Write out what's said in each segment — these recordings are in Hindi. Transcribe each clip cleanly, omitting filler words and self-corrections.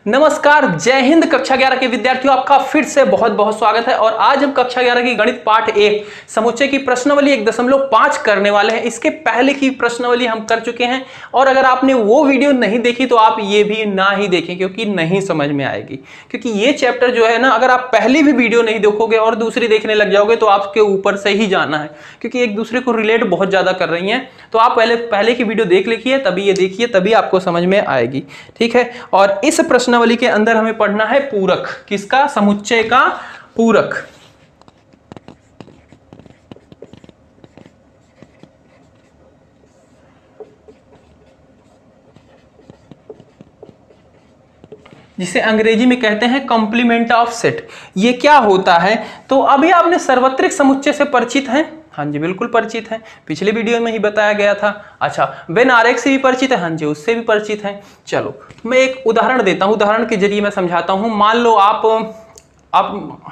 नमस्कार, जय हिंद। कक्षा 11 के विद्यार्थियों, आपका फिर से बहुत बहुत स्वागत है। और आज हम कक्षा 11 की गणित पाठ 1 समुच्चय की प्रश्नावली 1.5 करने वाले हैं। इसके पहले की प्रश्नावली हम कर चुके हैं और अगर आपने वो वीडियो नहीं देखी तो आप ये भी ना ही देखें, क्योंकि नहीं समझ में आएगी। क्योंकि ये चैप्टर जो है ना, अगर आप पहली भी वीडियो नहीं देखोगे और दूसरी देखने लग जाओगे तो आपके ऊपर से ही जाना है, क्योंकि एक दूसरे को रिलेट बहुत ज्यादा कर रही हैं। तो आप पहले की वीडियो देख लिखिए, तभी ये देखिए, तभी आपको समझ में आएगी। ठीक है। और इस प्रश्नावली के अंदर हमें पढ़ना है पूरक। किसका? समुच्चय का पूरक। जिसे अंग्रेजी में कहते हैं कॉम्प्लीमेंट ऑफ सेट। ये क्या होता है? तो अभी आपने सार्वत्रिक समुच्चय से परिचित हैं? हाँ जी, बिल्कुल परिचित है, पिछले वीडियो में ही बताया गया था। अच्छा, वेन आरेख से भी परिचित है? हाँ जी, उससे भी परिचित हैं। चलो मैं एक उदाहरण देता हूं, उदाहरण के जरिए मैं समझाता हूं। मान लो आप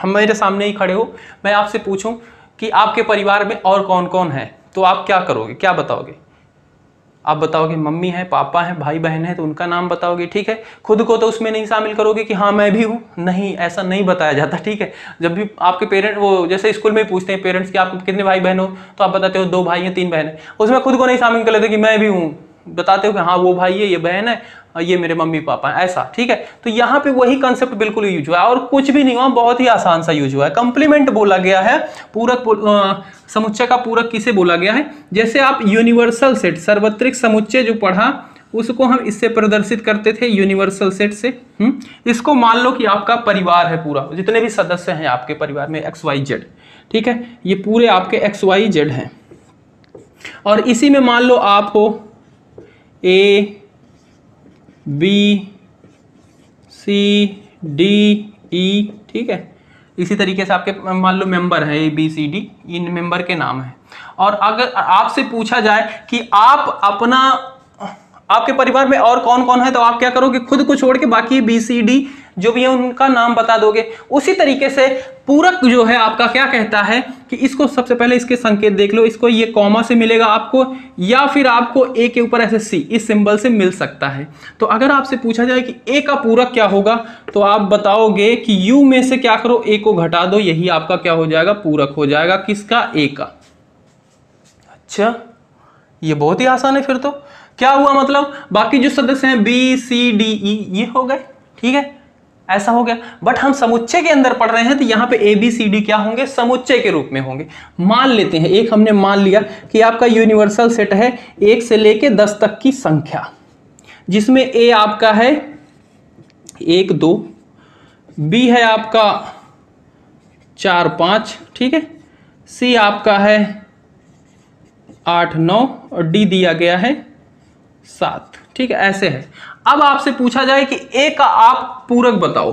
हम मेरे सामने ही खड़े हो, मैं आपसे पूछूं कि आपके परिवार में और कौन कौन है, तो आप क्या करोगे, क्या बताओगे? आप बताओगे मम्मी है, पापा है, भाई बहन है, तो उनका नाम बताओगे। ठीक है। खुद को तो उसमें नहीं शामिल करोगे कि हाँ मैं भी हूँ, नहीं, ऐसा नहीं बताया जाता। ठीक है। जब भी आपके पेरेंट, वो जैसे स्कूल में पूछते हैं पेरेंट्स कि आप कितने भाई बहन हो, तो आप बताते हो 2 भाई हैं 3 बहन है, उसमें खुद को नहीं शामिल कर लेते कि मैं भी हूँ, बताते हो कि हाँ वो भाई है, ये बहन है, ये मेरे मम्मी पापा है, ऐसा। ठीक है। तो यहाँ पे वही कंसेप्ट बिल्कुल यूज हुआ है और कुछ भी नहीं हुआ, बहुत ही आसान सा यूज हुआ है। कंप्लीमेंट बोला गया है। पूरक, समुच्चय का पूरक किसे बोला गया है? जैसे आप यूनिवर्सल सेट, सार्वत्रिक समुच्चय जो पढ़ा, उसको हम इससे प्रदर्शित करते थे, यूनिवर्सल सेट से। इसको मान लो कि आपका परिवार है पूरा, जितने भी सदस्य हैं आपके परिवार में XYZ। ठीक है। ये पूरे आपके XYZ हैं और इसी में मान लो आप हो A B C D E। ठीक है। इसी तरीके से आपके मान लो मेंबर है A B C D, in member के नाम है। और अगर आपसे पूछा जाए कि आपके परिवार में और कौन कौन है, तो आप क्या करोगे? खुद को छोड़ के बाकी B C D जो भी है उनका नाम बता दोगे। उसी तरीके से पूरक जो है आपका क्या कहता है कि इसको सबसे पहले इसके संकेत देख लो, इसको ये कॉमा से मिलेगा आपको, या फिर आपको A के ऊपर ऐसे C इस सिंबल से मिल सकता है। तो अगर आपसे पूछा जाए कि A का पूरक क्या होगा, तो आप बताओगे कि U में से क्या करो, A को घटा दो, यही आपका क्या हो जाएगा? पूरक हो जाएगा। किसका? A का। अच्छा, ये बहुत ही आसान है। फिर तो क्या हुआ, मतलब बाकी जो सदस्य हैं B C D E ये हो गए। ठीक है, ऐसा हो गया। बट हम समुच्चय के अंदर पढ़ रहे हैं, तो यहाँ पे A B C D क्या होंगे? समुच्चय के रूप में होंगे। मान लेते हैं, एक हमने मान लिया कि आपका यूनिवर्सल सेट है 1 से लेके 10 तक की संख्या, जिसमें A आपका है 1 2, B है आपका 4 5, ठीक है, C आपका है 8 9 और D दिया गया है 7। ठीक है, ऐसे है। अब आपसे पूछा जाए कि A का आप पूरक बताओ,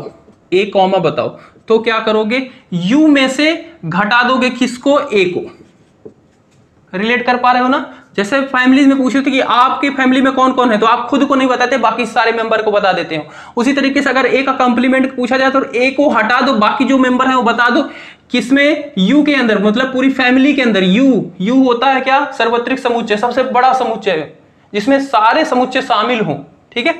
A कॉमा बताओ, तो क्या करोगे? U में से घटा दोगे किसको? A को। रिलेट कर पा रहे हो ना? जैसे फैमिलीज में पूछे थे कि आपकी फैमिली में कौन कौन है, तो आप खुद को नहीं बताते, बाकी सारे मेंबर को बता देते हो। उसी तरीके से अगर A का कंप्लीमेंट पूछा जाए तो A को हटा दो, बाकी जो मेंबर है वो बता दो। किसमें? U के अंदर, मतलब पूरी फैमिली के अंदर। U होता है क्या? सार्वत्रिक समुच्चय, सबसे बड़ा समुच्चय है जिसमें सारे समुच्चय शामिल हों। ठीक है।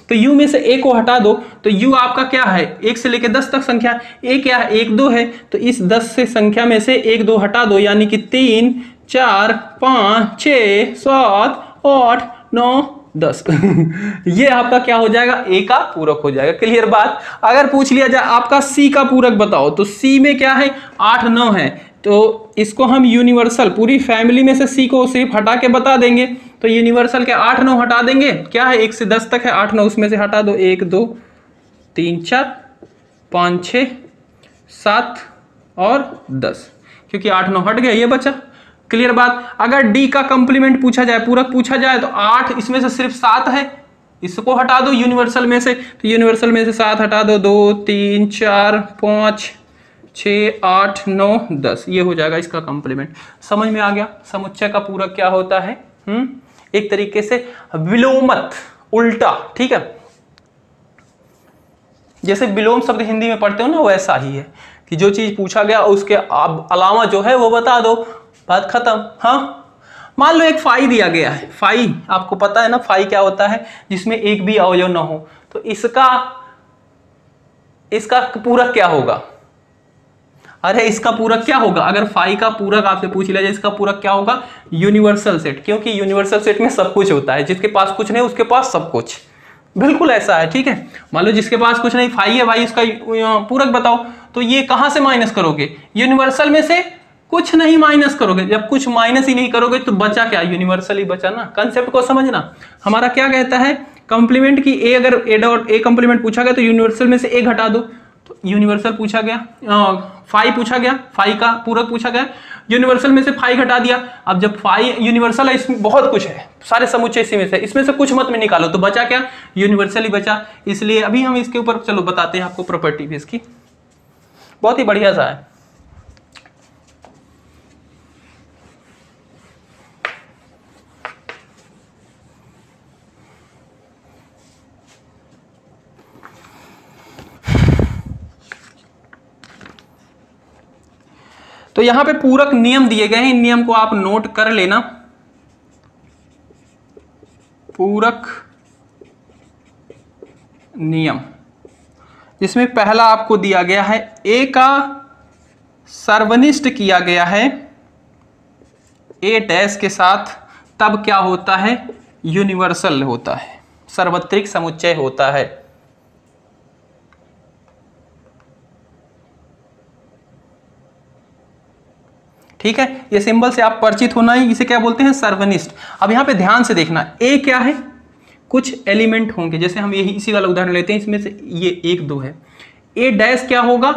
तो U में से A को हटा दो, तो U आपका क्या है? 1 से लेकर 10 तक संख्या। A क्या है? 1 2 है, तो इस 10 से संख्या में से 1 2 हटा दो, यानी कि 3 4 5 6 7 8 9 10 ये आपका क्या हो जाएगा? A का पूरक हो जाएगा। क्लियर बात? अगर पूछ लिया जाए आपका C का पूरक बताओ, तो C में क्या है? 8 9 है, तो इसको हम यूनिवर्सल, पूरी फैमिली में से C को सिर्फ हटा के बता देंगे। तो यूनिवर्सल के 8 9 हटा देंगे, क्या है? 1 से 10 तक है, 8 9 उसमें से हटा दो, 1 2 3 4 5 6 7 और 10, क्योंकि 8 9 हट गया, ये बचा। क्लियर बात? अगर D का कंप्लीमेंट पूछा जाए, पूरक पूछा जाए, तो 8 इसमें से सिर्फ 7 है, इसको हटा दो यूनिवर्सल में से, तो यूनिवर्सल में से 7 हटा दो, 2 3 4 5 6 8 9 10, ये हो जाएगा इसका कंप्लीमेंट। समझ में आ गया समुच्चय का पूरक क्या होता है? एक तरीके से विलोमत, उल्टा। ठीक है, जैसे विलोम शब्द हिंदी में पढ़ते हो ना, वैसा ही है कि जो चीज पूछा गया उसके अलावा जो है वो बता दो, बात खत्म। हाँ, मान लो एक फाई दिया गया है, फाई आपको पता है ना, फाई क्या होता है? जिसमें एक भी अवयव ना हो, तो इसका इसका पूरक क्या होगा? अरे इसका पूरक क्या होगा? अगर फाई का पूरक आपसे पूछ लिया जाए इसका पूरक क्या होगा? यूनिवर्सल सेट, क्योंकि यूनिवर्सल सेट में सब कुछ होता है, जिसके पास कुछ नहीं उसके पास सब कुछ, बिल्कुल ऐसा है। ठीक है, मान लो जिसके पास कुछ नहीं फाई है भाई, इसका पूरक बताओ, तो ये कहां से माइनस करोगे? यूनिवर्सल में से कुछ नहीं माइनस करोगे। जब कुछ माइनस ही नहीं करोगे तो बचा क्या? यूनिवर्सल ही बचा ना। कंसेप्ट को समझना। हमारा क्या कहता है? कंप्लीमेंट की ए, अगर ए डॉट ए कंप्लीमेंट पूछा गया तो यूनिवर्सल में से ए घटा दो, तो यूनिवर्सल पूछा गया, फाई पूछा गया, फाई का पूरक पूछा गया, यूनिवर्सल में से फाई घटा दिया। अब जब फाई यूनिवर्सल है, इसमें बहुत कुछ है, सारे समुच्चय इसी में से, इसमें से कुछ मत में निकालो, तो बचा क्या? यूनिवर्सल ही बचा। इसलिए अभी हम इसके ऊपर चलो बताते हैं आपको प्रॉपर्टी भी इसकी, बहुत ही बढ़िया सा है। तो यहां पे पूरक नियम दिए गए हैं, इन नियम को आप नोट कर लेना। पूरक नियम, जिसमें पहला आपको दिया गया है ए का सर्वनिष्ठ किया गया है ए डैश के साथ, तब क्या होता है? यूनिवर्सल होता है, सार्वत्रिक समुच्चय होता है। ठीक है, ये सिंबल से आप परिचित होना ही, इसे क्या बोलते हैं? सर्वनिष्ठ। अब यहां पे ध्यान से देखना, ए क्या है? कुछ एलिमेंट होंगे, जैसे हम यही इसी वाला उदाहरण लेते हैं, इसमें से ये 1 2 है। ए डैश क्या होगा?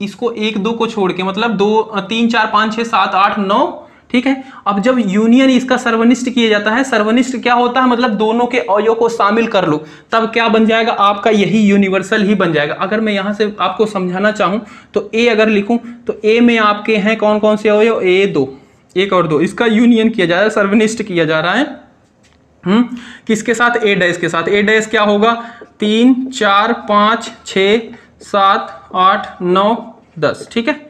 इसको 1 2 को छोड़ के, मतलब 2 3 4 5 6 7 8 9। ठीक है, अब जब यूनियन इसका सर्वनिष्ठ किया जाता है, सर्वनिष्ठ क्या होता है? मतलब दोनों के अवयव को शामिल कर लो, तब क्या बन जाएगा? आपका यही यूनिवर्सल ही बन जाएगा। अगर मैं यहां से आपको समझाना चाहूं तो ए अगर लिखूं तो ए में आपके हैं कौन कौन से अवयव? ए 2, 1 और 2, इसका यूनियन किया जा रहा है, सर्वनिष्ठ किया जा रहा है। किसके साथ? ए डैश के साथ। ए डैश क्या होगा? 3 4 5 6 7 8 9 10। ठीक है,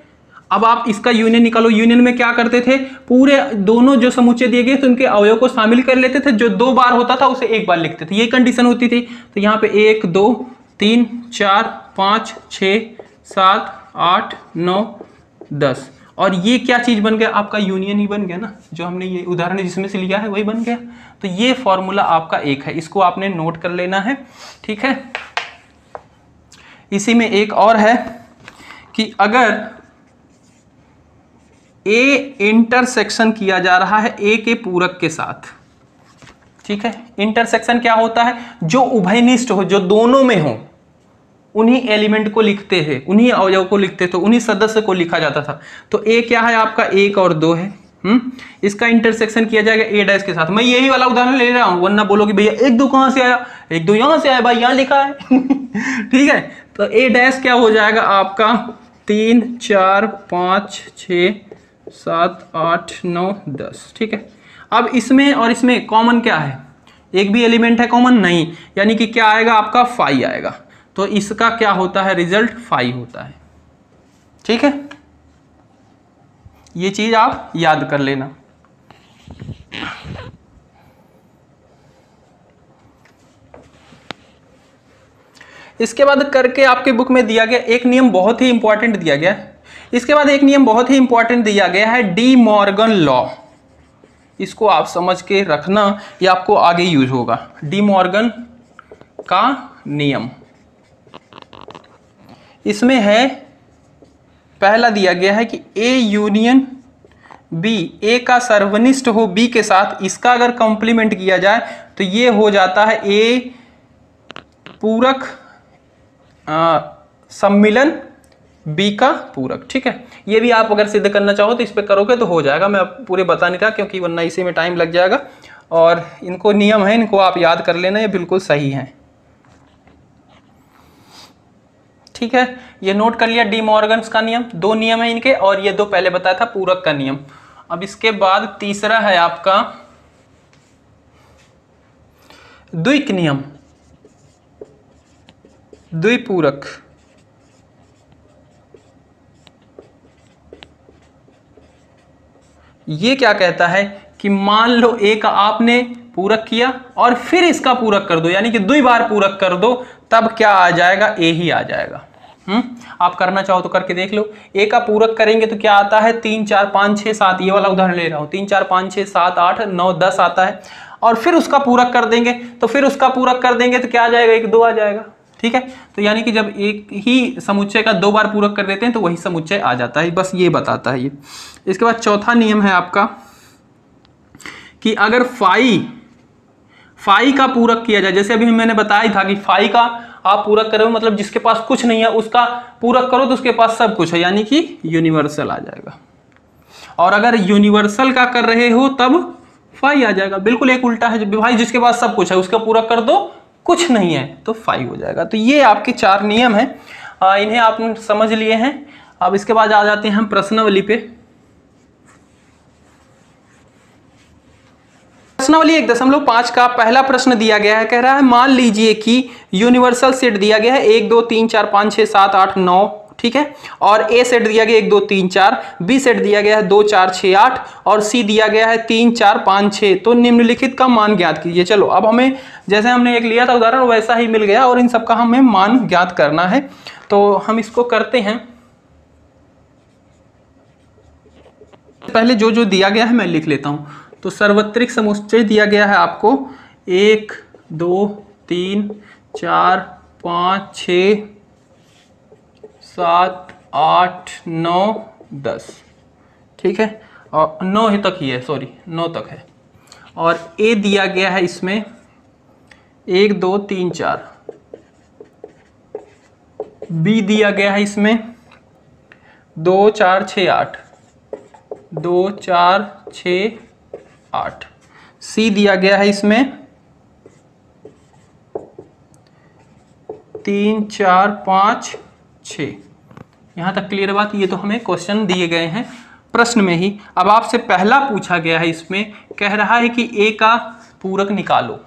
अब आप इसका यूनियन निकालो। यूनियन में क्या करते थे? पूरे दोनों जो समुच्चय दिए गए थे उनके अवयव को शामिल कर लेते थे, जो 2 बार होता था उसे 1 बार लिखते थे, ये कंडीशन होती थी। तो यहाँ पे 1 2 3 4 5 6 7 8 9 10, और ये क्या चीज बन गया? आपका यूनियन ही बन गया ना, जो हमने ये उदाहरण जिसमें से लिया है वही बन गया। तो ये फॉर्मूला आपका एक है, इसको आपने नोट कर लेना है। ठीक है, इसी में एक और है कि अगर ए इंटरसेक्शन किया जा रहा है ए के पूरक के साथ, ठीक है, इंटरसेक्शन क्या होता है? जो उभयनिष्ठ हो, जो दोनों में हो, उन्हीं एलिमेंट को लिखते हैं, उन्हीं अवयव को लिखते थे, उन्हीं सदस्य को लिखा जाता था। तो ए क्या है आपका? 1 और 2 है। इसका इंटरसेक्शन किया जाएगा ए डैश के साथ। मैं यही वाला उदाहरण ले रहा हूं, वरना बोलोगे भैया 1 2 कहां से आया? 1 2 यहां से आया भाई, यहां लिखा है। ठीक है, तो ए डैश क्या हो जाएगा आपका? 3 4 5 6 7 8 9 10। ठीक है, अब इसमें और इसमें कॉमन क्या है? एक भी एलिमेंट है कॉमन? नहीं, यानी कि क्या आएगा आपका? फाई आएगा। तो इसका क्या होता है? रिजल्ट फाई होता है। ठीक है, ये चीज आप याद कर लेना। इसके बाद करके आपके बुक में दिया गया एक नियम बहुत ही इंपॉर्टेंट दिया गया है। इसके बाद एक नियम बहुत ही इंपॉर्टेंट दिया गया है, डी मॉर्गन लॉ। इसको आप समझ के रखना, ये आपको आगे यूज होगा। डी मॉर्गन का नियम, इसमें है पहला दिया गया है कि ए यूनियन बी, ए का सर्वनिष्ठ हो बी के साथ, इसका अगर कंप्लीमेंट किया जाए तो ये हो जाता है ए पूरक सम्मिलन बी का पूरक। ठीक है, ये भी आप अगर सिद्ध करना चाहो तो इस पे करोगे तो हो जाएगा। मैं पूरे बता नहीं रहा क्योंकि वरना इसी में टाइम लग जाएगा, और इनको नियम है, इनको आप याद कर लेना, ये बिल्कुल सही है। ठीक है, ये नोट कर लिया डी मॉर्गन्स का नियम। 2 नियम है इनके, और ये 2 पहले बताया था पूरक का नियम। अब इसके बाद तीसरा है आपका द्विक नियम, द्विपूरक। ये क्या कहता है कि मान लो ए का आपने पूरक किया और फिर इसका पूरक कर दो, यानी कि 2 बार पूरक कर दो, तब क्या आ जाएगा? ए ही आ जाएगा। आप करना चाहो तो करके देख लो। ए का पूरक करेंगे तो क्या आता है 3 4 5 6 7, ये वाला उदाहरण ले रहा हूँ, 3 4 5 6 7 8 9 10 आता है। और फिर उसका पूरक कर देंगे तो क्या आ जाएगा, 1 2 आ जाएगा। ठीक है, तो यानी कि जब एक ही समुच्चय का 2 बार पूरक कर देते हैं तो वही समुच्चय आ जाता है, बस ये बताता है ये। इसके बाद चौथा नियम है आपका कि अगर फाई का पूरक किया जाए, जैसे अभी मैंने बताया था कि फाई का आप पूरक करो मतलब जिसके पास कुछ नहीं है उसका पूरक करो तो उसके पास सब कुछ है, यानी कि यूनिवर्सल आ जाएगा। और अगर यूनिवर्सल का कर रहे हो तब फाई आ जाएगा। बिल्कुल एक उल्टा है, जब भाई जिसके पास सब कुछ है उसका पूरक कर दो, कुछ नहीं है तो फाई हो जाएगा। तो ये आपके 4 नियम हैं, इन्हें आपने समझ लिए हैं। अब इसके बाद आ जाते हैं हम प्रश्नावली पे। प्रश्नावली 1.5 का पहला प्रश्न दिया गया है, कह रहा है मान लीजिए कि यूनिवर्सल सेट दिया गया है 1 2 3 4 5 6 7 8 9, ठीक है, और ए सेट दिया गया 1 2 3 4, बी सेट दिया गया है 2 4 6 8 और सी दिया गया है 3 4 5 6। तो निम्नलिखित का मान ज्ञात कीजिए। चलो अब हमें जैसे हमने एक लिया था उदाहरण वैसा ही मिल गया और इन सब का हमें मान ज्ञात करना है, तो हम इसको करते हैं। पहले जो जो दिया गया है मैं लिख लेता हूं। तो सार्वत्रिक समुच्चय दिया गया है आपको 1 2 3 4 5 6 7 8 9 10, ठीक है, और 9 ही तक ही है, सॉरी 9 तक है। और ए दिया गया है इसमें 1 2 3 4, बी दिया गया है इसमें 2 4 6 8, 2 4 6 8, सी दिया गया है इसमें 3 4 5 6। यहां तक क्लियर बात? ये तो हमें क्वेश्चन दिए गए हैं प्रश्न में ही। अब आपसे पहला पूछा गया है, इसमें कह रहा है कि ए का पूरक निकालो,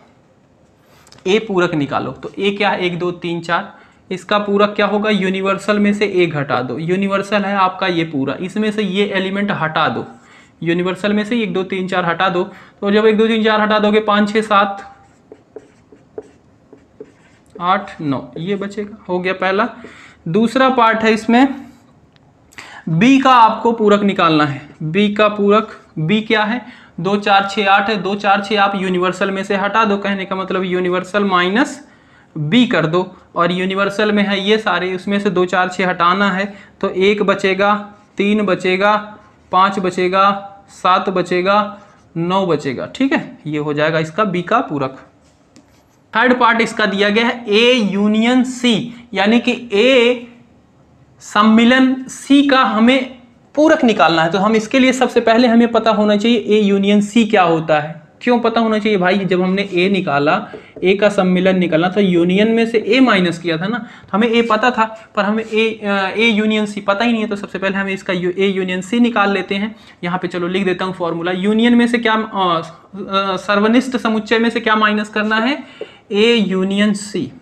ए पूरक निकालो। तो ए क्या है 1 2 3 4, इसका पूरक क्या होगा, यूनिवर्सल में से ए घटा दो। यूनिवर्सल है आपका ये पूरा, इसमें से ये एलिमेंट हटा दो, यूनिवर्सल में से 1 2 3 4 हटा दो। तो जब 1 2 3 4 हटा दोगे 5 6 7 8 9 ये बचेगा, हो गया पहला। दूसरा पार्ट है इसमें बी का आपको पूरक निकालना है। बी का पूरक, बी क्या है 2 4 6 8 है, 2 4 6 आप यूनिवर्सल में से हटा दो, कहने का मतलब यूनिवर्सल माइनस बी कर दो। और यूनिवर्सल में है ये सारे, उसमें से 2 4 6 हटाना है तो 1 बचेगा, 3 बचेगा, 5 बचेगा, 7 बचेगा, 9 बचेगा, ठीक है, ये हो जाएगा इसका बी का पूरक। थर्ड पार्ट इसका दिया गया है ए यूनियन सी, यानी कि ए सम्मिलन सी का हमें पूरक निकालना है। तो हम इसके लिए सबसे पहले हमें पता होना चाहिए ए यूनियन सी क्या होता है। क्यों पता होना चाहिए भाई, जब हमने ए निकाला, ए का सम्मिलन निकालना था, यूनियन में से ए माइनस किया था ना, तो हमें ए पता था पर हमें ए यूनियन सी पता ही नहीं है। तो सबसे पहले हमें इसका ए यूनियन सी निकाल लेते हैं। यहाँ पे चलो लिख देता हूँ फॉर्मूला। यूनियन में से क्या, सर्वनिष्ठ समुच्चय में से क्या माइनस करना है, ए यूनियन सी,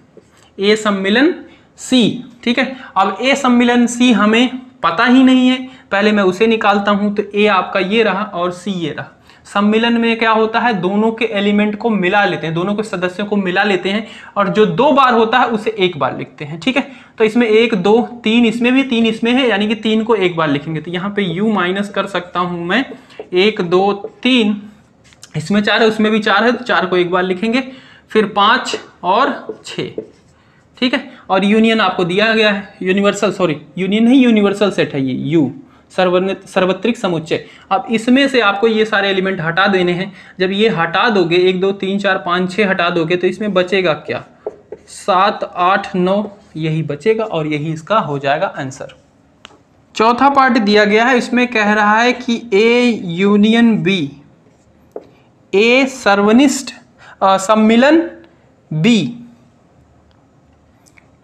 ए सम्मिलन सी, ठीक है। अब ए सम्मिलन सी हमें पता ही नहीं है, पहले मैं उसे निकालता हूं। तो ए आपका ये रहा और सी ये रहा। सम्मिलन में क्या होता है, दोनों के एलिमेंट को मिला लेते हैं, दोनों के सदस्यों को मिला लेते हैं और जो 2 बार होता है उसे 1 बार लिखते हैं, ठीक है। तो इसमें 1 2 3 इसमें भी 3 इसमें है, यानी कि 3 को 1 बार लिखेंगे। तो यहाँ पे u माइनस कर सकता हूं मैं, 1 2 3, इसमें 4 है उसमें भी 4 है, तो 4 को 1 बार लिखेंगे, फिर 5 और 6, ठीक है। और यूनियन आपको दिया गया है, यूनिवर्सल, सॉरी यूनियन नहीं, यूनिवर्सल सेट है ये, यू सार्वत्रिक समुच्चय। अब इसमें से आपको ये सारे एलिमेंट हटा देने हैं। जब ये हटा दोगे 1 2 3 4 5 6 हटा दोगे तो इसमें बचेगा क्या, 7 8 9, यही बचेगा और यही इसका हो जाएगा आंसर। चौथा पार्ट दिया गया है, इसमें कह रहा है कि ए यूनियन बी, ए सर्वनिष्ठ सम्मिलन बी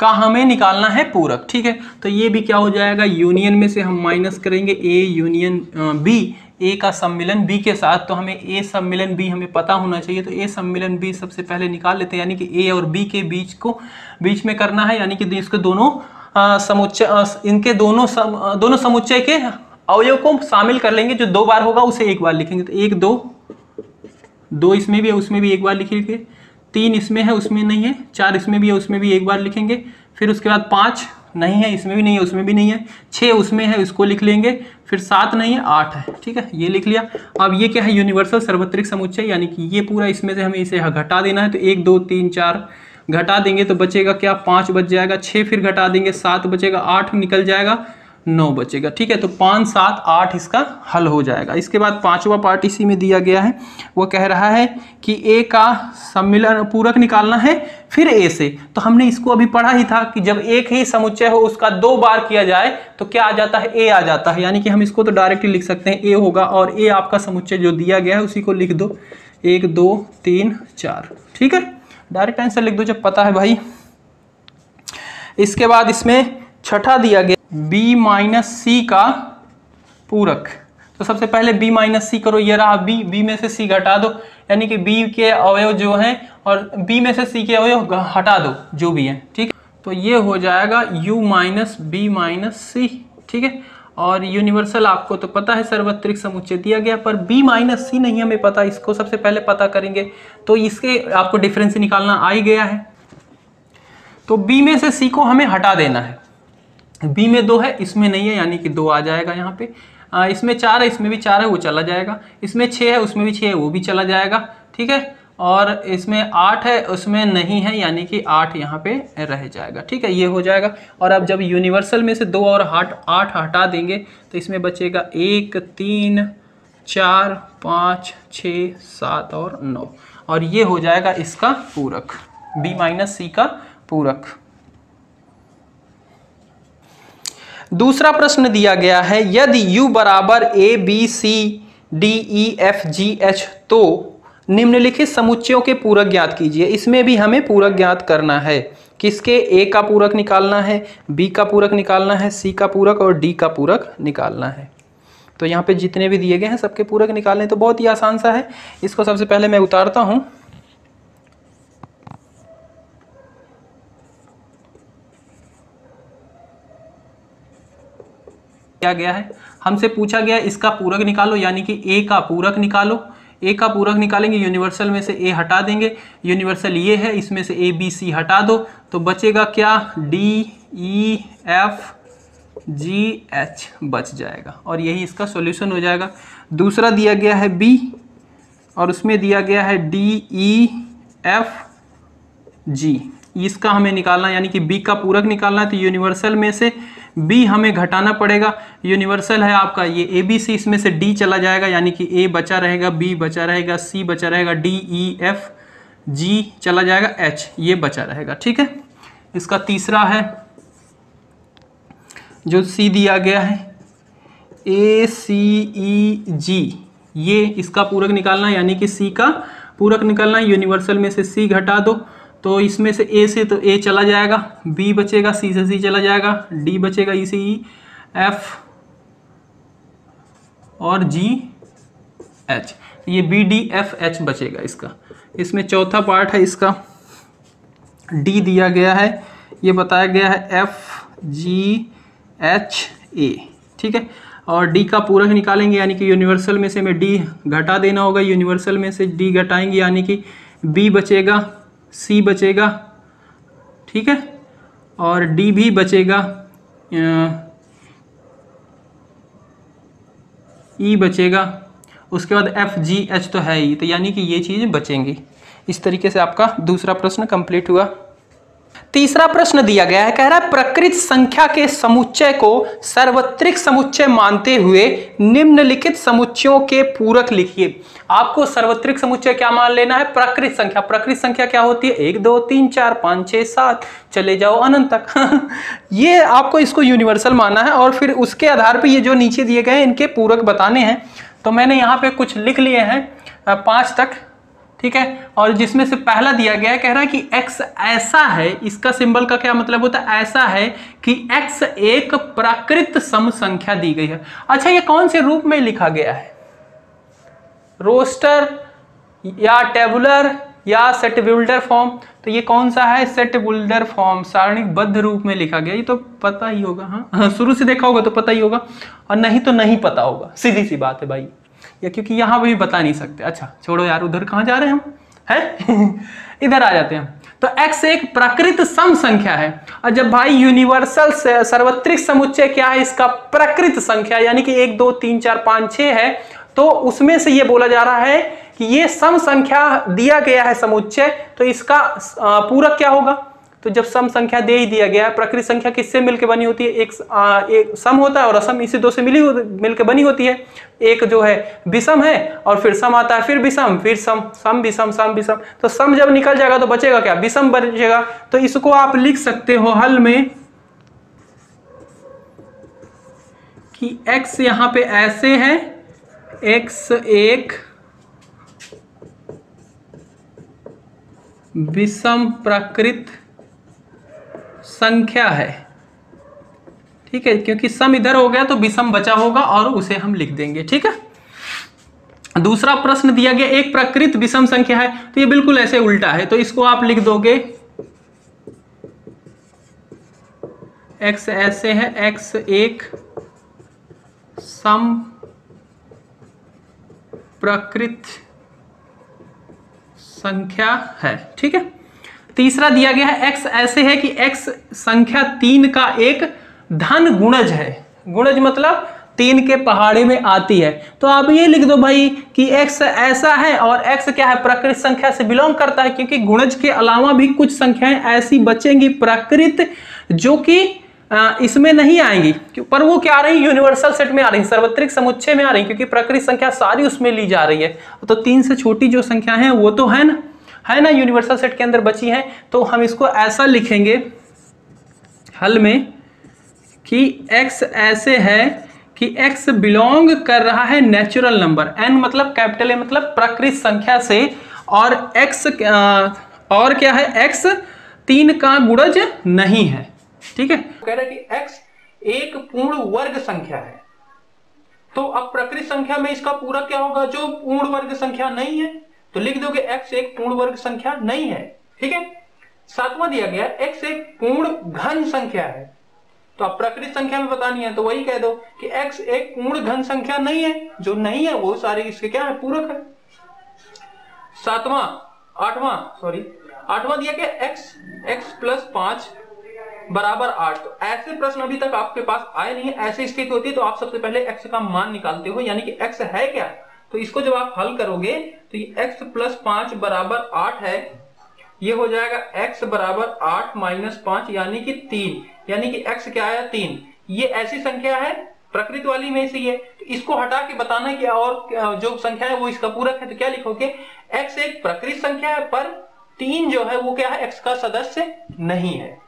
का हमें निकालना है पूरक, ठीक है। तो ये भी क्या हो जाएगा, यूनियन में से हम माइनस करेंगे ए यूनियन बी, ए का सम्मिलन बी के साथ। तो हमें ए सम्मिलन बी हमें पता होना चाहिए, तो ए सम्मिलन बी सबसे पहले निकाल लेते हैं, यानी कि ए और बी के बीच में करना है, यानी कि इसके दोनों समुच्चय, इनके दोनों समुच्चय के अवयव को शामिल कर लेंगे। जो 2 बार होगा उसे 1 बार लिखेंगे। तो 1 2 इसमें भी है उसमें भी 1 बार लिखेंगे, 3 इसमें है उसमें नहीं है, 4 इसमें भी है उसमें भी 1 बार लिखेंगे, फिर उसके बाद 5 नहीं है, इसमें भी नहीं है, उसमें भी नहीं है, 6 उसमें है, उसको लिख लेंगे, फिर 7 नहीं है, 8 है, ठीक है, ये लिख लिया। अब ये क्या है, यूनिवर्सल सार्वत्रिक समुच्चय, यानी कि ये पूरा इसमें से हमें इसे घटा देना है, तो 1 2 3 4 घटा देंगे तो बचेगा क्या, 5 बच जाएगा, 6 फिर घटा देंगे 7 बचेगा, 8 निकल जाएगा, 9 बचेगा, ठीक है। तो 5 7 8 इसका हल हो जाएगा। इसके बाद 5वां पार्ट इसी में दिया गया है, वो कह रहा है कि ए का सम्मिलन पूरक निकालना है फिर ए से। तो हमने इसको अभी पढ़ा ही था कि जब एक ही समुच्चय हो उसका 2 बार किया जाए तो क्या आ जाता है, ए आ जाता है, यानी कि हम इसको तो डायरेक्टली लिख सकते हैं, ए होगा, और ए आपका समुच्चय जो दिया गया है उसी को लिख दो, 1 2 3 4, ठीक है, डायरेक्ट आंसर लिख दो जब पता है भाई। इसके बाद इसमें छठा दिया गया b माइनस सी का पूरक। तो सबसे पहले b माइनस सी करो, ये रहा b में से c घटा दो, यानी कि b के अवयव जो हैं और b में से c के अवयव हटा दो जो भी हैं, ठीक है। तो ये हो जाएगा u माइनस b माइनस सी, ठीक है। और यूनिवर्सल आपको तो पता है सार्वत्रिक समुच्चय दिया गया, पर b माइनस सी नहीं हमें पता, इसको सबसे पहले पता करेंगे। तो इसके आपको डिफरेंस निकालना आ ही गया है। तो b में से c को हमें हटा देना है, b में 2 है, इसमें नहीं है, यानी कि 2 आ जाएगा यहाँ पे। इसमें 4 है, इसमें भी 4 है, वो चला जाएगा। इसमें 6 है, उसमें भी 6 है, वो भी चला जाएगा, ठीक है। और इसमें 8 है, उसमें नहीं है, यानी कि 8 यहाँ पे रह जाएगा, ठीक है, ये हो जाएगा। और अब जब यूनिवर्सल में से 2 और 8 हटा देंगे तो इसमें बचेगा 1 3 4 5 6 7 और 9, और ये हो जाएगा इसका पूरक, b माइनस सी का पूरक। दूसरा प्रश्न दिया गया है, यदि u बराबर a b c d e f g h तो निम्नलिखित समुच्चयों के पूरक ज्ञात कीजिए। इसमें भी हमें पूरक ज्ञात करना है, किसके, a का पूरक निकालना है, b का पूरक निकालना है, c का पूरक और d का पूरक निकालना है। तो यहाँ पे जितने भी दिए गए हैं सबके पूरक निकालने, तो बहुत ही आसान सा है। इसको सबसे पहले मैं उतारता हूँ। क्या गया है, हमसे पूछा गया इसका पूरक निकालो, यानी कि a का पूरक निकालो। a का पूरक निकालेंगे, यूनिवर्सल में से a हटा देंगे, यूनिवर्सल ये है, इसमें से a b c हटा दो, तो बचेगा क्या, d e f g h बच जाएगा, और यही इसका सॉल्यूशन हो जाएगा। दूसरा दिया गया है b और उसमें दिया गया है d e f g, इसका हमें निकालना, यानी कि b का पूरक निकालना है। तो यूनिवर्सल में से b हमें घटाना पड़ेगा, यूनिवर्सल है आपका ये a b c, इसमें से d चला जाएगा, यानी कि a बचा रहेगा, b बचा रहेगा, c बचा रहेगा, d e f g चला जाएगा, h ये बचा रहेगा, ठीक है। इसका तीसरा है जो c दिया गया है a c e g, ये इसका पूरक निकालना है, यानी कि c का पूरक निकालना है। यूनिवर्सल में से c घटा दो, तो इसमें से a से तो a चला जाएगा, b बचेगा, c से c चला जाएगा, d बचेगा, e से e, f और g h, ये b d f h बचेगा इसका। इसमें चौथा पार्ट है इसका, d दिया गया है, ये बताया गया है f g h a, ठीक है। और d का पूरक निकालेंगे, यानी कि यूनिवर्सल में से हमें d घटा देना होगा, यूनिवर्सल में से d घटाएंगे, यानी कि b बचेगा, c बचेगा, ठीक है, और d भी बचेगा, e बचेगा, उसके बाद f g h तो है ही, तो यानी कि ये चीज़ बचेंगी। इस तरीके से आपका दूसरा प्रश्न कंप्लीट हुआ। तीसरा प्रश्न दिया गया है, कह रहा है प्रकृत संख्या के समुच्चय को सार्वत्रिक समुच्चय मानते हुए निम्नलिखित समुच्चयों के पूरक लिखिए। आपको सार्वत्रिक समुच्चय क्या मान लेना है, प्रकृत संख्या। प्रकृत संख्या क्या होती है, 1 2 3 4 5 6 7, चले जाओ अनंत तक। ये आपको इसको यूनिवर्सल मानना है, और फिर उसके आधार पर ये जो नीचे दिए गए इनके पूरक बताने हैं। तो मैंने यहाँ पे कुछ लिख लिए हैं 5 तक, ठीक है। और जिसमें से पहला दिया गया है, कह रहा है कि x ऐसा है, इसका सिंबल का क्या मतलब होता है, ऐसा है कि x एक प्राकृत सम संख्या दी गई है। अच्छा, ये कौन से रूप में लिखा गया है, रोस्टर या टेबुलर या सेटबुल्डर फॉर्म? तो ये कौन सा है, सेटबुल्डर फॉर्म, सारणीबद्ध रूप में लिखा गया। ये तो पता ही होगा, हाँ शुरू से देखा होगा तो पता ही होगा, और नहीं तो नहीं पता होगा, सीधी सी बात है भाई, या क्योंकि यहाँ भी बता नहीं सकते। अच्छा छोड़ो यार, उधर कहाँ जा रहे हैं हम, हैं इधर आ जाते हैं। तो x एक प्रकृत सम संख्या है। और जब भाई यूनिवर्सल सार्वत्रिक समुच्चय क्या है, इसका प्रकृत संख्या यानी कि 1 2 3 4 5 6 है, तो उसमें से ये बोला जा रहा है कि ये सम संख्या दिया गया है समुच्चय, तो इसका पूरक क्या होगा। तो जब सम संख्या दे ही दिया गया है, प्रकृत संख्या किससे मिलकर बनी होती है, एक सम होता है और असम इसी दो से मिलकर बनी होती है। एक जो है विषम है और फिर सम आता है, फिर विषम, फिर सम, सम विषम, सम विषम। तो सम जब निकल जाएगा तो बचेगा क्या, विषम बचेगा। तो इसको आप लिख सकते हो हल में कि x यहां पे ऐसे है, x एक विषम प्रकृत संख्या है, ठीक है, क्योंकि सम इधर हो गया तो विषम बचा होगा और उसे हम लिख देंगे, ठीक है। दूसरा प्रश्न दिया गया एक प्रकृत विषम संख्या है, तो ये बिल्कुल ऐसे उल्टा है, तो इसको आप लिख दोगे x ऐसे है, x एक सम प्रकृत संख्या है, ठीक है। तीसरा दिया गया है x ऐसे है कि x संख्या 3 का एक धन गुणज है। गुणज मतलब 3 के पहाड़े में आती है। तो आप ये लिख दो भाई कि x ऐसा है और x क्या है, प्रकृत संख्या से बिलोंग करता है, क्योंकि गुणज के अलावा भी कुछ संख्याएं ऐसी बचेंगी प्रकृत जो कि इसमें नहीं आएंगी, पर वो क्या आ रही, यूनिवर्सल सेट में आ रही, सार्वत्रिक समुच्चय में आ रही, क्योंकि प्रकृत संख्या सारी उसमें ली जा रही है। तो 3 से छोटी जो संख्या है वो तो है ना यूनिवर्सल सेट के अंदर बची है। तो हम इसको ऐसा लिखेंगे हल में कि x ऐसे है कि x बिलोंग कर रहा है नेचुरल नंबर, n मतलब कैपिटल A मतलब प्रकृत संख्या से, और x और क्या है, x 3 का गुणज नहीं है, ठीक है। कह रहा है कि x एक पूर्ण वर्ग संख्या है, तो अब प्रकृत संख्या में इसका पूरक क्या होगा, जो पूर्ण वर्ग संख्या नहीं है, तो लिख दोगे x एक पूर्ण वर्ग संख्या नहीं है, ठीक है। सातवां दिया गया x एक पूर्ण घन संख्या है, तो अब प्रकृत संख्या में बतानी है तो वही कह दो कि x एक पूर्ण घन संख्या नहीं है, जो नहीं है वो सारे इसके क्या है, पूरक है। आठवां दिया गया x प्लस 5 बराबर 8। तो ऐसे प्रश्न अभी तक आपके पास आए नहीं है। ऐसी स्थिति होती है तो आप सबसे पहले x का मान निकालते हो, यानी कि x है क्या, तो इसको जब आप हल करोगे तो ये x प्लस 5 बराबर 8 है, ये हो जाएगा x बराबर 8 माइनस 5 यानी कि 3, यानी कि x क्या आया 3। ये ऐसी संख्या है प्रकृत वाली में से है, तो इसको हटा के बताना है कि और जो संख्या है वो इसका पूरक है, तो क्या लिखोगे, x एक प्रकृत संख्या है पर 3 जो है वो क्या है, x का सदस्य नहीं है,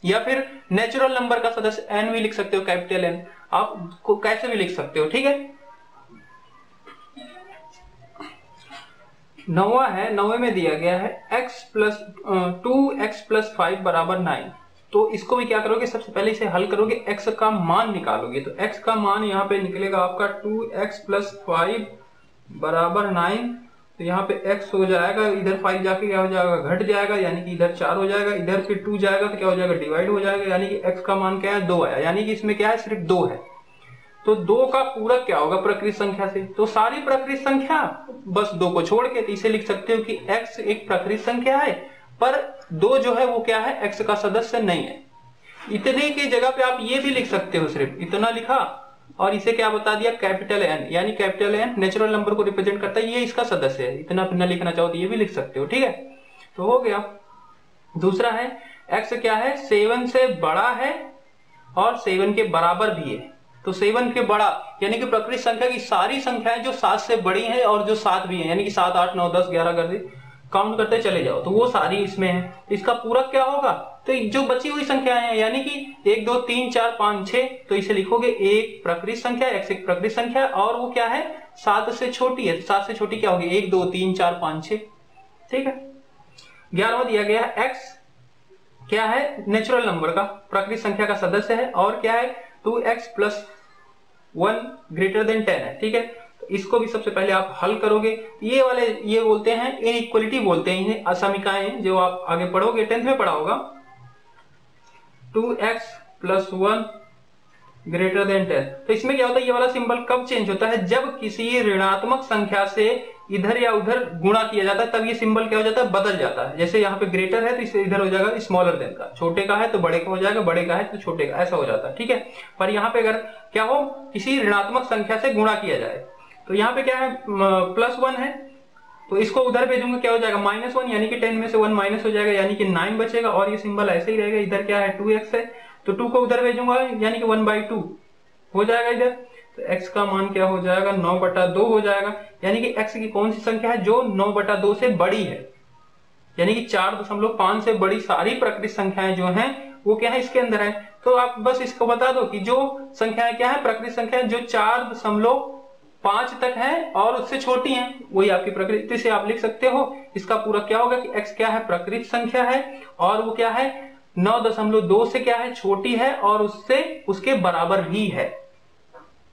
या फिर नेचुरल नंबर का सदस्य n भी लिख सकते हो, कैपिटल N, आप कैसे भी लिख सकते हो, ठीक है। 9वां है, 9वें में दिया गया है x प्लस 2x प्लस 5 बराबर 9। तो इसको भी क्या करोगे, सबसे पहले इसे हल करोगे, x का मान निकालोगे, तो x का मान यहाँ पे निकलेगा आपका 2x प्लस 5 बराबर 9। तो यहाँ पे x हो जाएगा, इधर 5 जाके क्या हो जाएगा, घट जाएगा, यानी कि इधर 4 हो जाएगा, इधर फिर 2 जाएगा तो क्या हो जाएगा, डिवाइड हो जाएगा, यानी कि x का मान क्या है, 2 आया, यानी कि इसमें क्या है, सिर्फ 2 है। तो 2 का पूरक क्या होगा प्रकृत संख्या से, तो सारी प्रकृत संख्या बस 2 को छोड़ के, तो इसे लिख सकते हो कि x एक प्रकृत संख्या है पर 2 जो है वो क्या है, x का सदस्य नहीं है। इतने की जगह पे आप ये भी लिख सकते हो, सिर्फ इतना लिखा और इसे क्या बता दिया, कैपिटल N, यानी कैपिटल N नेचुरल नंबर को रिप्रेजेंट करता है, ये इसका सदस्य है। इतना न लिखना चाहो तो ये भी लिख सकते हो, ठीक है। तो हो गया। दूसरा है x क्या है, 7 से बड़ा है और 7 के बराबर भी है। तो 7 के बड़ा यानी कि प्रकृत संख्या की सारी संख्याएं जो 7 से बड़ी हैं और जो 7 भी हैं, यानी कि 7 8 9 10 11 कर दे, काउंट करते चले जाओ, तो वो सारी इसमें है। इसका पूरक क्या होगा, तो जो बची हुई संख्याएं हैं, यानी कि 1 2 3 4 5 6, तो इसे लिखोगे एक प्रकृत संख्या, x एक प्रकृत संख्या, और वो क्या है, 7 से छोटी है, तो 7 से छोटी क्या होगी, 1 2 3 4 5 6, ठीक है। 11वां दिया गया है x क्या है, नेचुरल नंबर का प्रकृत संख्या का सदस्य है, और क्या है 2x प्लस 1 ग्रेटर देन 10 है, ठीक है। तो इसको भी सबसे पहले आप हल करोगे। ये वाले ये बोलते हैं इनइक्वलिटी बोलते हैं, इन्हें असमीकाएं, जो आप आगे पढ़ोगे 10th में पढ़ा होगा। 2x प्लस 1 ग्रेटर देन 10, तो इसमें क्या होता है, ये वाला सिंबल कब चेंज होता है, जब किसी ऋणात्मक संख्या से इधर या उधर गुणा किया जाता है तब ये सिंबल क्या हो जाता है, बदल जाता है। जैसे यहाँ पे ग्रेटर है तो इससे इधर हो जाएगा स्मॉलर देन का, छोटे का है तो बड़े का हो जाएगा, बड़े का है तो छोटे का, ऐसा हो जाता है। ठीक है, पर यहाँ पे अगर क्या हो, किसी ऋणात्मक संख्या से गुणा किया जाए तो यहाँ पे क्या है, +1 है तो इसको उधर भेजूंगा क्या हो जाएगा, -1, यानी कि 10 में से 1 माइनस हो जाएगा, यानी कि 9 बचेगा और ये सिंबल ऐसे ही रहेगा। इधर क्या है 2x है तो 2 को उधर भेजूंगा यानी कि 1/2 हो जाएगा इधर। तो x का मान क्या हो जाएगा, 9/2 हो जाएगा, यानी कि x की कौन सी संख्या है जो 9/2 से बड़ी है, यानी कि 4.5 से बड़ी सारी प्राकृतिक संख्याएं जो हैं वो क्या है इसके अंदर है। तो आप बस इसको बता दो कि जो संख्याएं क्या है, प्राकृतिक संख्याएं जो 4.5 तक है और उससे छोटी हैं वही आपकी प्रकृति से आप लिख सकते हो। इसका पूरा क्या होगा कि x क्या है, प्राकृतिक संख्या है और वो क्या है 9.2 से क्या है, छोटी है और उससे उसके बराबर ही है।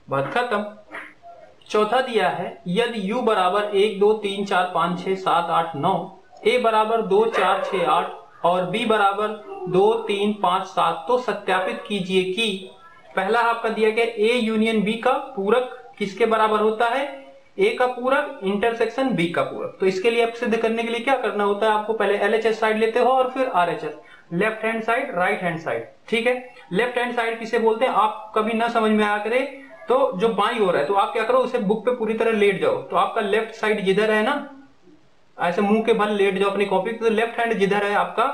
बात खत्म। चौथा दिया है यदि u बराबर 1 2 3 4 5 6 7 8 9, a बराबर 2 4 6 8 और b बराबर 2 3 5 7, तो सत्यापित कीजिए कि पहला आपका दिया गया a यूनियन b का पूरक किसके बराबर होता है, a का पूरक इंटरसेक्शन b का पूरक। तो इसके लिए आप सिद्ध करने के लिए क्या करना होता है, आपको पहले LHS साइड लेते हो और फिर RHS, left hand side right hand side. ठीक है, लेफ्ट हैंड साइड किसे बोलते हैं, आप कभी ना समझ में आया करे तो जो बाईं ओर है तो आप क्या करो उसे बुक पे पूरी तरह लेट जाओ, तो आपका लेफ्ट साइड जिधर है ना, ऐसे मुंह के बल लेट जाओ अपनी कॉपी पे, तो लेफ्ट हैंड जिधर है आपका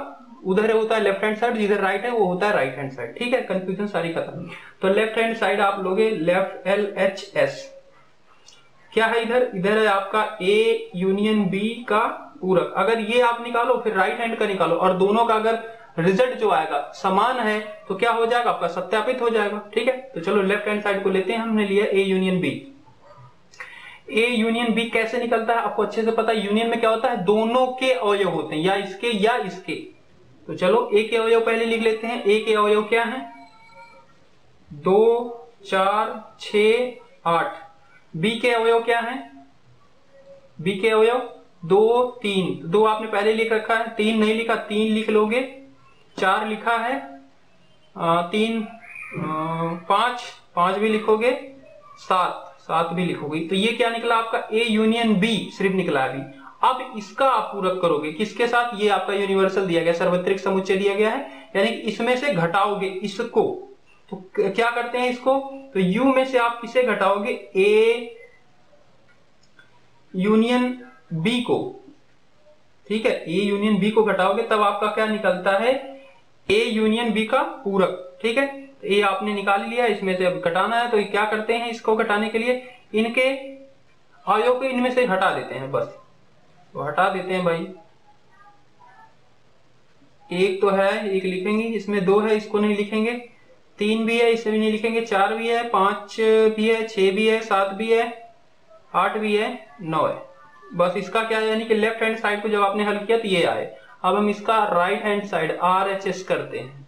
उधर होता है लेफ्ट हैंड साइड, जिधर राइट है वो होता है राइट हैंड साइड। ठीक है, कंफ्यूजन सारी खत्म। तो लेफ्ट हैंड साइड आप लोगे लेफ्ट LHS, क्या है इधर, इधर है आपका A यूनियन B का पूरक। अगर ये आप निकालो फिर राइट हैंड का निकालो और दोनों का अगर रिजल्ट जो आएगा समान है तो क्या हो जाएगा, आपका सत्यापित हो जाएगा। ठीक है, तो चलो लेफ्ट हैंड साइड को लेते हैं, हमने लिया A union B। A union B कैसे निकलता है आपको अच्छे से पता है, यूनियन में क्या होता है, दोनों के अवयव होते हैं, या इसके या इसके। तो चलो A के अवयव पहले लिख लेते हैं। A के अवयव क्या है, 2 4 6 8। B के अवयव क्या है, B के अवयव 2 3, 2 आपने पहले लिख रखा है, 3 नहीं लिखा, 3 लिख लोगे, 4 लिखा है, 3 5 5 भी लिखोगे, 7 भी लिखोगे। तो ये क्या निकला आपका A यूनियन B सिर्फ निकला अभी। अब इसका आप पूरक करोगे किसके साथ, ये आपका यूनिवर्सल दिया गया, सार्वत्रिक समुच्चय दिया गया है, यानी कि इसमें से घटाओगे इसको। तो क्या करते हैं इसको, तो U में से आप किसे घटाओगे, A यूनियन B को। ठीक है, A यूनियन B को घटाओगे तब आपका क्या निकलता है, A यूनियन B का पूरक। ठीक है, तो A आपने निकाल लिया, इसमें से अब घटाना है, तो क्या करते हैं इसको घटाने के लिए इनके अवयव को इनमें से हटा देते हैं, बस तो हटा देते हैं भाई। एक तो है, एक लिखेंगे, इसमें 2 है इसको नहीं लिखेंगे, 3 भी है इसे भी नहीं लिखेंगे, 4 भी है, 5 भी है, 6 भी है, 7 भी है, 8 भी है, 9 है। बस इसका क्या है, यानी कि लेफ्ट हैंड साइड को जब आपने हल किया तो ये आए। अब हम इसका राइट हैंड साइड RHS करते हैं।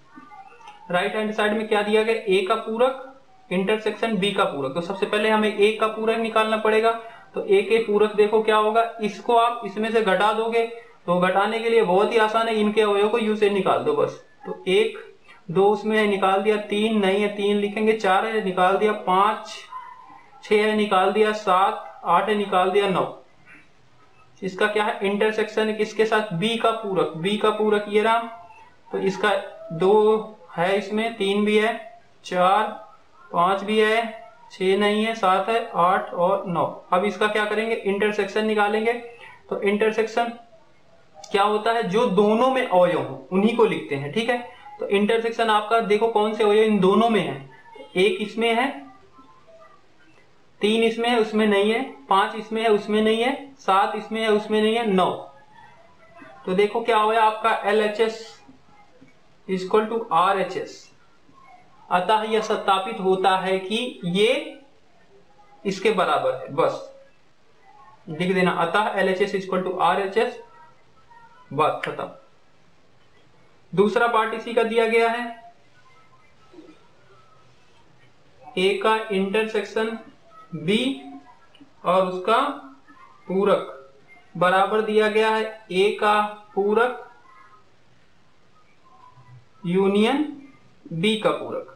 राइट हैंड साइड में क्या दिया गया, A का पूरक इंटरसेक्शन B का पूरक। तो सबसे पहले हमें A का पूरक निकालना पड़ेगा, तो A के पूरक देखो क्या होगा, इसको आप इसमें से घटा दोगे, तो घटाने के लिए बहुत ही आसान है, इनके अवयव को U से निकाल दो बस। तो 1 2 उसमें है निकाल दिया, 3 नहीं है 3 लिखेंगे, 4 है निकाल दिया, 5 6 है निकाल दिया, 7 8 है निकाल दिया, 9। इसका क्या है, इंटरसेक्शन किसके साथ, B का पूरक, B का पूरक ये राम। तो इसका 2 है, इसमें 3 भी है, 4 5 भी है, 6 नहीं है, 7 है, 8 और 9। अब इसका क्या करेंगे, इंटरसेक्शन निकालेंगे। तो इंटरसेक्शन क्या होता है, जो दोनों में अवयव हो उन्हीं को लिखते हैं। ठीक है, तो इंटरसेक्शन आपका देखो कौन से अवयव इन दोनों में है, 1 इसमें है, 3 इसमें है उसमें नहीं है, 5 इसमें है उसमें नहीं है, 7 इसमें है उसमें नहीं है, 9। तो देखो क्या हुआ आपका LHS इक्वल टू RHS। अतः यह सत्यापित होता है कि ये इसके बराबर है, बस लिख देना, अतः LHS इक्वल टू RHS, बात खत्म। दूसरा पार्ट इसी का दिया गया है, A का इंटरसेक्शन B और उसका पूरक बराबर दिया गया है A का पूरक यूनियन B का पूरक।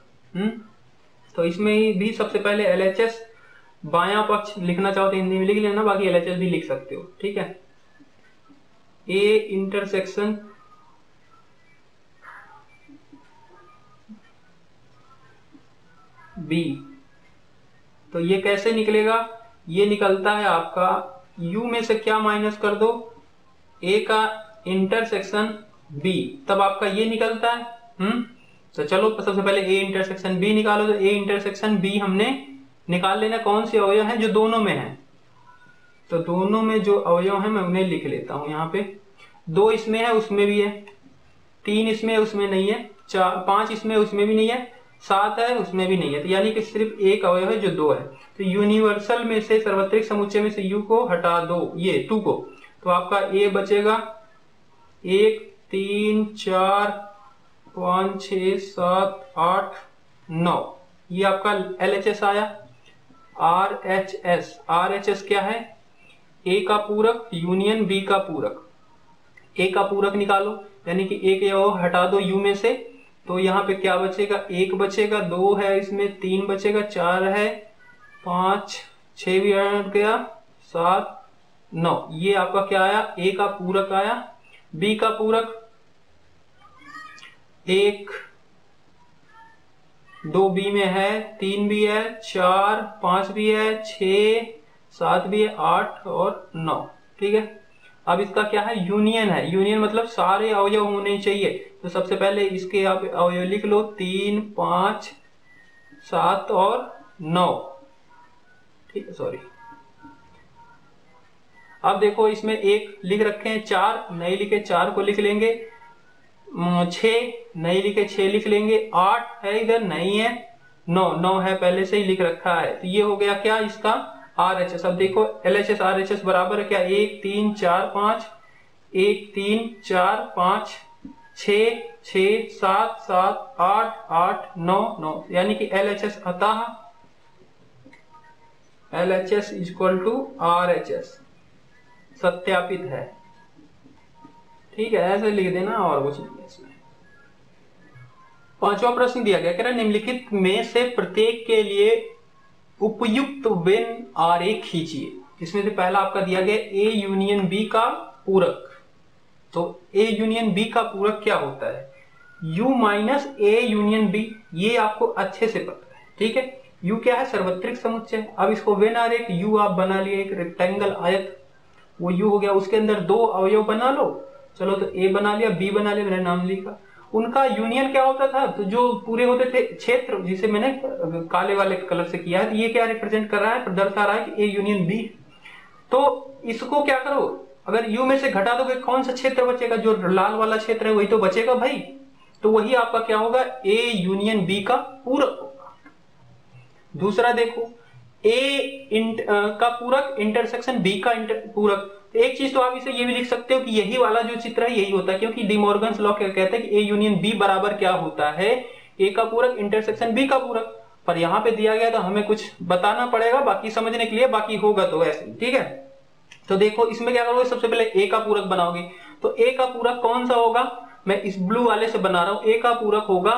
तो इसमें भी सबसे पहले LHS बायां पक्ष लिखना चाहो तो हिंदी में लिख लेना, बाकी एलएचएस भी लिख सकते हो, ठीक है। ए इंटरसेक्शन बी, तो ये कैसे निकलेगा, ये निकलता है आपका U में से क्या माइनस कर दो, A का इंटरसेक्शन B, तब आपका ये निकलता है। तो चलो सबसे पहले A इंटरसेक्शन B निकालो। तो A इंटरसेक्शन B हमने निकाल लेना, कौन से अवयव है जो दोनों में है। तो दोनों में जो अवयव है मैं उन्हें लिख लेता हूं यहाँ पे। 2 इसमें है, उसमें भी है, 3 इसमें है, उसमें नहीं है, 5 इसमें उसमें भी नहीं है, 7 है उसमें भी नहीं है, तो यानी कि सिर्फ एक अवयव है जो 2 है। तो यूनिवर्सल में से, सार्वत्रिक समुच्चय में से U को हटा दो, ये 2 को, तो आपका A बचेगा 1 3 4 5 6 7 8 9, ये आपका LHS आया। RHS क्या है, A का पूरक यूनियन B का पूरक। A का पूरक निकालो, यानी कि A के अवयव हटा दो U में से, तो यहाँ पे क्या बचेगा, 1 बचेगा, 2 है इसमें, 3 बचेगा, 4 है, 5 6 भी हट गया, 7 9, ये आपका क्या आया, A का पूरक आया। B का पूरक 1 2 B में है, 3 भी है, 4 5 भी है, 6 7 भी है, 8 और 9, ठीक है। अब इसका क्या है, यूनियन है। यूनियन मतलब सारे अवयव होने चाहिए, तो सबसे पहले इसके आप अवयव लिख लो, 3 5 7 और 9, ठीक है, सॉरी। अब देखो इसमें 1 लिख रखे हैं, 4 नहीं लिखे, 4 को लिख लेंगे, 6 नहीं लिखे, 6 लिख लेंगे, 8 है इधर नहीं है, 9 है पहले से ही लिख रखा है, तो ये हो गया क्या इसका RHS। अब देखो LHS RHS बराबर है क्या, 1 3 4 5, 1 3 4 5 6 6 7 7 8 8 9 9, यानी कि LHS अतः LHS इक्वल टू RHS सत्यापित है, ठीक है, ऐसे लिख देना और कुछ नहीं है इसमें। 5वां प्रश्न दिया गया, कह रहा निम्नलिखित में से प्रत्येक के लिए उपयुक्त वेन आरेख खींचिए। इसमें से पहला आपका दिया गया A यूनियन B का पूरक। तो A यूनियन B का पूरक क्या होता है, U minus A union B, ये आपको अच्छे से पता है, ठीक है। U क्या है, सार्वत्रिक समुच्चय। अब इसको वेन आरेख U आप बना लिए, एक रेक्टेंगल आयत, वो U हो गया, उसके अंदर 2 अवयव बना लो, चलो तो A बना लिया, B बना लिया, मैंने नाम लिखा। उनका यूनियन क्या होता था, तो जो पूरे होते थे क्षेत्र, जिसे मैंने काले वाले कलर से किया है, तो ये क्या रिप्रेजेंट कर रहा है, दर्शा रहा है कि A यूनियन B। तो इसको क्या करो, अगर U में से घटा दोगे कौन सा क्षेत्र बचेगा, जो लाल वाला क्षेत्र है वही तो बचेगा भाई, तो वही आपका क्या होगा, A यूनियन B का पूरक होगा। दूसरा देखो A का पूरक इंटरसेक्शन B का पूरक। एक चीज तो आप इसे ये भी लिख सकते हो कि यही वाला जो चित्र है यही होता है, क्योंकि डी मॉर्गन्स लॉ कहता है कि A यूनियन B बराबर क्या होता है, A का पूरक इंटरसेक्शन B का पूरक। पर यहाँ पे दिया गया तो हमें कुछ बताना पड़ेगा बाकी समझने के लिए, बाकी होगा तो ऐसे, ठीक है। तो देखो इसमें क्या करोगे, सबसे पहले A का पूरक बनाओगे, तो A का पूरक कौन सा होगा, मैं इस ब्लू वाले से बना रहा हूं। A का पूरक होगा,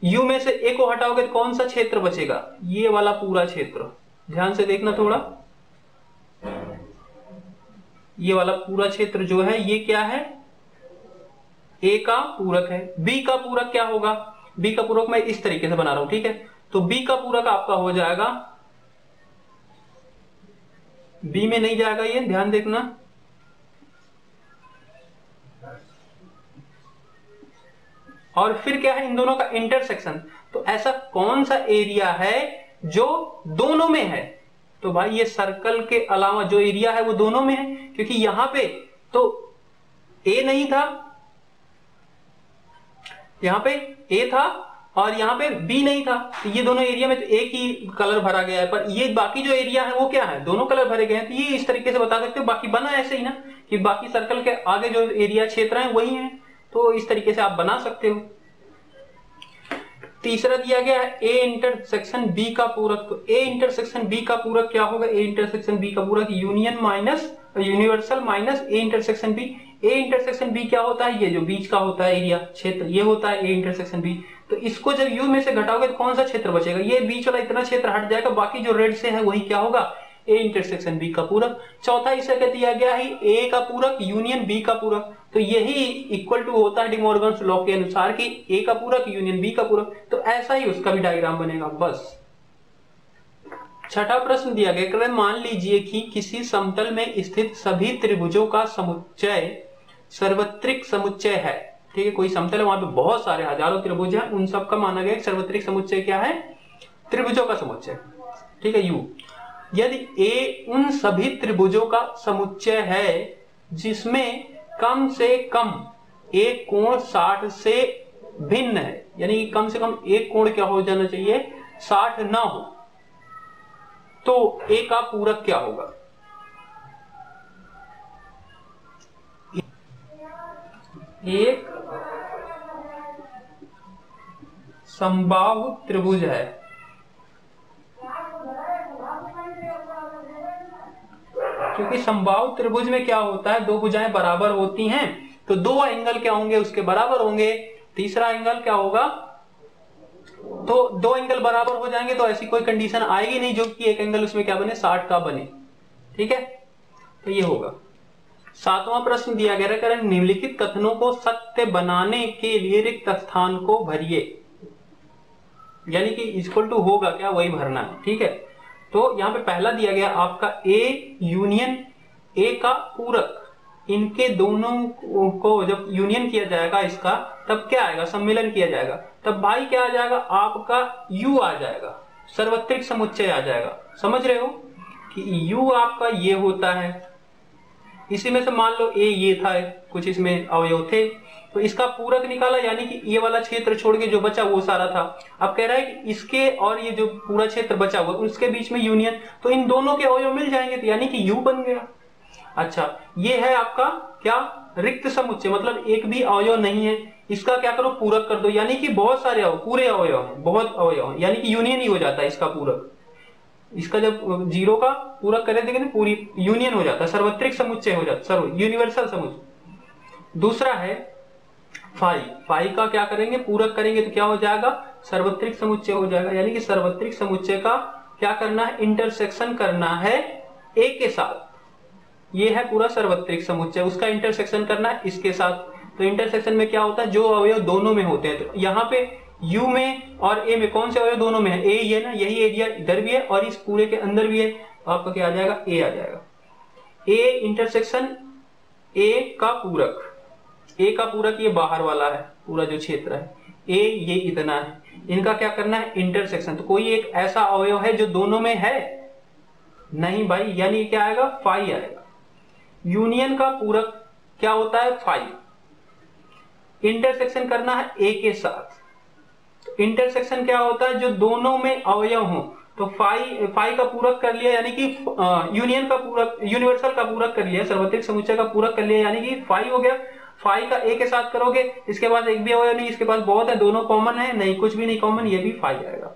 U में से A को हटाओगे तो कौन सा क्षेत्र बचेगा, ये वाला पूरा क्षेत्र, ध्यान से देखना थोड़ा, ये वाला पूरा क्षेत्र जो है ये क्या है, A का पूरक है। B का पूरक क्या होगा, B का पूरक मैं इस तरीके से बना रहा हूं, ठीक है। तो B का पूरक आपका हो जाएगा, B में नहीं जाएगा ये, ध्यान देखना, और फिर क्या है इन दोनों का इंटरसेक्शन। तो ऐसा कौन सा एरिया है जो दोनों में है, तो भाई ये सर्कल के अलावा जो एरिया है वो दोनों में है, क्योंकि यहां पे तो A नहीं था, यहां पे A था और यहां पे B नहीं था, तो ये दोनों एरिया में तो एक ही कलर भरा गया है, पर ये बाकी जो एरिया है वो क्या है, दोनों कलर भरे गए हैं। तो ये इस तरीके से बता सकते हो, बाकी बना ऐसे ही ना कि बाकी सर्कल के आगे जो एरिया क्षेत्र है वही है, तो इस तरीके से आप बना सकते हो। तीसरा दिया गया है A इंटरसेक्शन B का पूरक। तो A इंटरसेक्शन B का पूरक क्या होगा, A इंटरसेक्शन B का पूरक union minus universal minus A intersection B। A intersection B क्या होता है, ये जो बीच का होता है एरिया क्षेत्र, ये होता है A इंटरसेक्शन B। तो इसको जब u में से घटाओगे तो कौन सा क्षेत्र बचेगा, ये बीच वाला इतना क्षेत्र हट जाएगा, बाकी जो रेड से है वही क्या होगा, a इंटरसेक्शन b का पूरक। चौथा इसे क्या दिया गया है, a का पूरक यूनियन b का पूरक, तो यही इक्वल टू होता है डिमॉर्गन्स लॉ के अनुसार कि a का पूरक यूनियन b का पूरक, तो ऐसा ही उसका भी डायग्राम बनेगा बस। छठा प्रश्न दिया गया, मान लीजिए कि किसी समतल में स्थित सभी त्रिभुजों का समुच्चय सार्वत्रिक समुच्चय है। ठीक है, कोई समतल है, वहां पे बहुत सारे हजारों त्रिभुज हैं, उन सब का माना गया सार्वत्रिक समुच्चय क्या है, त्रिभुजों का समुच्चय। ठीक है, यू यदि a उन सभी त्रिभुजों का समुच्चय है जिसमें कम से कम एक कोण 60 से भिन्न है, यानी कम से कम एक कोण क्या हो जाना चाहिए, 60 ना हो, तो a का पूरक क्या होगा। एक समबाहु त्रिभुज है, क्योंकि समबाहु त्रिभुज में क्या होता है, दो भुजाएं बराबर होती हैं, तो दो एंगल क्या होंगे, उसके बराबर होंगे। तीसरा एंगल क्या होगा, तो दो एंगल बराबर हो जाएंगे, तो ऐसी कोई कंडीशन आएगी नहीं जो कि एक एंगल उसमें क्या बने, 60 का बने। ठीक है, तो ये होगा। सातवां प्रश्न दिया गया है, निम्नलिखित कथनों को सत्य बनाने के लिए रिक्त स्थान को भरिए, यानी कि इक्वल टू होगा क्या, वही भरना है। ठीक है, तो यहां पे पहला दिया गया आपका a यूनियन a का पूरक, इनके दोनों को जब यूनियन किया जाएगा इसका, तब क्या आएगा, सम्मिलन किया जाएगा, तब भाई क्या आ जाएगा, आपका u आ जाएगा, सार्वत्रिक समुच्चय आ जाएगा। समझ रहे हो कि u आपका ये होता है, इसी में से मान लो a ये था, कुछ इसमें अवयव थे, तो इसका पूरक निकाला, यानी कि ये वाला क्षेत्र छोड़ के जो बचा वो सारा था। अब कह रहा है कि इसके और ये जो पूरा क्षेत्र बचा हुआ उसके बीच में यूनियन, तो इन दोनों के अवयव मिल जाएंगे, तो यानी कि u बन गया। अच्छा, ये है आपका क्या, रिक्त समुच्चय, मतलब एक भी अवयव नहीं है, इसका क्या करो, पूरक कर दो, यानी कि बहुत सारे अवयव, पूरे अवयव हैं, बहुत अवयव हैं, यानी कि यूनियन ही हो जाता है इसका पूरक। इसका जब जीरो का पूरक करे देंगे ना, पूरी यूनियन हो जाता है, सार्वत्रिक समुच्चय हो जाता है, सर्व यूनिवर्सल समुच्चय। दूसरा है फाई, फाई का क्या करेंगे, पूरक करेंगे तो क्या हो जाएगा, सार्वत्रिक समुच्चय हो जाएगा, यानी कि सार्वत्रिक समुच्चय का क्या करना है, इंटरसेक्शन करना है a के साथ, ये है पूरा सार्वत्रिक समुच्चय, उसका इंटरसेक्शन करना है इसके साथ। तो इंटरसेक्शन में क्या होता है, जो अवयव दोनों में होते हैं, तो यहाँ पे u में और a में कौन से अवयव दोनों में है, a ये ना, यही एरिया इधर भी है और इस पूरे के अंदर भी है, तो आपका क्या आ जाएगा, a आ जाएगा। a इंटरसेक्शन a का पूरक, a का पूरक ये बाहर वाला है, पूरा जो क्षेत्र है, a ये इतना है, इनका क्या करना है, इंटरसेक्शन। तो कोई एक ऐसा अवयव है जो दोनों में है, नहीं भाई, यानी क्या आएगा, फाई आएगा। यूनियन का पूरक क्या होता है, फाई। इंटरसेक्शन करना है a के साथ, तो इंटरसेक्शन क्या होता है, जो दोनों में अवयव हो, तो फाई का पूरक कर लिया, यानी कि यूनियन का पूरक, यूनिवर्सल का पूरक कर लिया, सार्वत्रिक समुच्चय का पूरक कर लिया, यानी कि फाई हो गया। फाई का a के साथ करोगे, इसके पास एक भी अवयव नहीं, इसके पास बहुत है, दोनों कॉमन है, नहीं कुछ भी नहीं कॉमन, ये भी फाई आएगा।